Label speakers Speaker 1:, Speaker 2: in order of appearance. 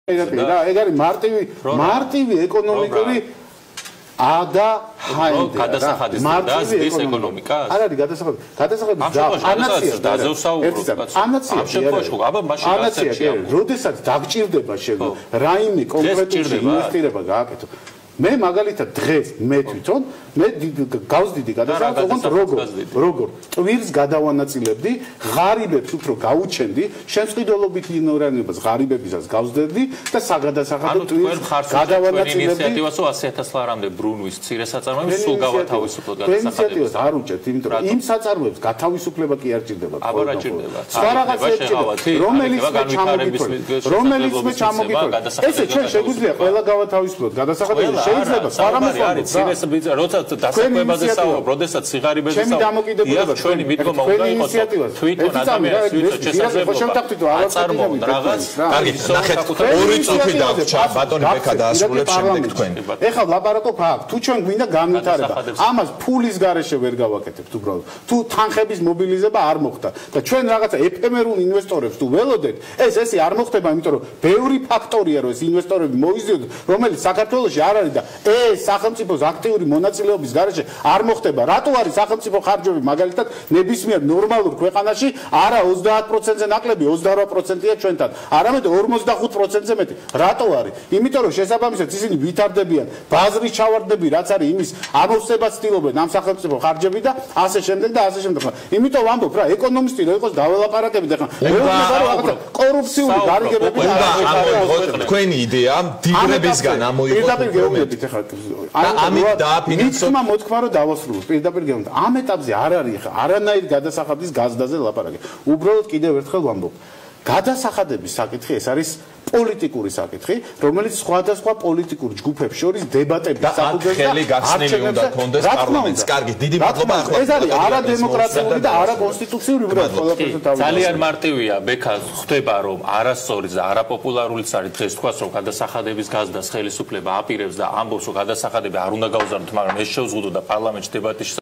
Speaker 1: ეგ არის მარტივი ეკონომიკური და
Speaker 2: გადასახადის და ზის ეკონომიკას?
Speaker 1: არ არის გადასახადის და როდესაც დაგჭირდება შეგო რაიმე კონკრეტული ინვესტირება გააკეთო მე მაგალითად დღეს მე თვითონ მე გავზდიდი გადასახადს როგორ ტვირს გადავანაწილებდი ღარიბებს უფრო გაუჩენდი შემწყიდველობით იგნორირებას ღარიბებისას გავზდები და საგადასახადო ტვირს გადავანაწილებდი
Speaker 2: ინიციატივასო 100,000 ლარამდე ბრუნვის მცირე საწარმოებს სულ გავათავისუფლოთ
Speaker 1: გადასახადებს არ უჭერთ იმიტომ რომ იმ საწარმოებს გათავისუფლება კი არ ჭირდება
Speaker 2: აბა რა ჭირდება
Speaker 1: სხვა რაღაცა რომელიც მე ჩამოგიწევ ესე ჩვენ შეგვიძლია ყველა გავათავისუფლოთ გადასახადები შეიძლება სარამეს
Speaker 2: როცა დასაკვებაზე საუბრობ, როდესაც სიღარიბეზე საუბრობ, ჩვენი მიდგომა უნდა იყოს თვითონ ადამიანს ვისაც შესაძლებლობა აწარმოოთ რაღაც.
Speaker 3: კარგი, ნახეთ, ორი წუთი დაგვრჩა, ბატონი ბექა დაასრულებს შემდეგ თქვენ.
Speaker 1: ეხლა ლაპარაკობ აქ, თუ ჩვენ გვინდა განვითარება, ამას ფულის გარეშე ვერ გავაკეთებთ უბრალოდ. თუ თანხების მობილიზება არ მოხდა და ჩვენ რაღაცა ეფემერულ ინვესტორებს თუ ველოდეთ, ესე არ მოხდება, იმიტომ რომ ბევრი ფაქტორია რომ ეს ინვესტორები მოიზიოდოთ, რომელიც საქართველოში არ არის და ეს სახელმწიფოს აქტიური მონაწილეობის გარეშე არ მოხდება. რატო არის სახელმწიფო ხარჯები მაგალითად ნებისმიერ ნორმალურ ქვეყანაში არა 30%-ზე ნაკლები 28%-ია ჩვენთან, არამედ 45%-ზე მეტი. რატო არის? იმიტომ რომ შესაბამისად ისინი ვითარდებიან, ბაზრის ჩავარდები რაც არის იმის ამოვსებას ცდილობენ ამ სახელმწიფო ხარჯები და ასე შემდეგ და ასე შემდეგ. იმიტომ ვამბობ რა, ეკონომისტი რო იყოს დაველაპარაკებით ახლა. კორუფციული გარიგებები
Speaker 3: თქვენი იდეა დილებისგან ამოიღოთ ამით დააფინანსოთ
Speaker 1: მოთქმა რომ დავასრულოთ პირდაპირ გეუბნებით ამ ეტაპზე არ არის ხა არანაირ გადასახადის გაზდაზე ლაპარაკი უბრალოდ კიდევ ერთხელ ვამბობ გადასახადების საკითხი ეს არის პოლიტიკური საკითხი რომელიც სხვადასხვა პოლიტიკურ ჯგუფებს შორის დებატების საფუძველზე
Speaker 3: ხელი გახსნილი უნდა კონდეს პარლამენტს კარგი დიდი მადლობა ახლა
Speaker 1: ეს არის არადემოკრატიული და არაკონსტიტუციური უბრალოდ ყველაფერზე თავი
Speaker 2: ძალიან მარტივია ბექა ხვდება რომ არასწორი და არაპოპულარულიც არის დღეს თქვას რომ გადასახადების გაზდას ხელისუფლება აპირებს და ამბობს რომ გადასახადები არ უნდა გავზარდოთ მაგრამ ეს შევზღუდო და პარლამენტში დებატის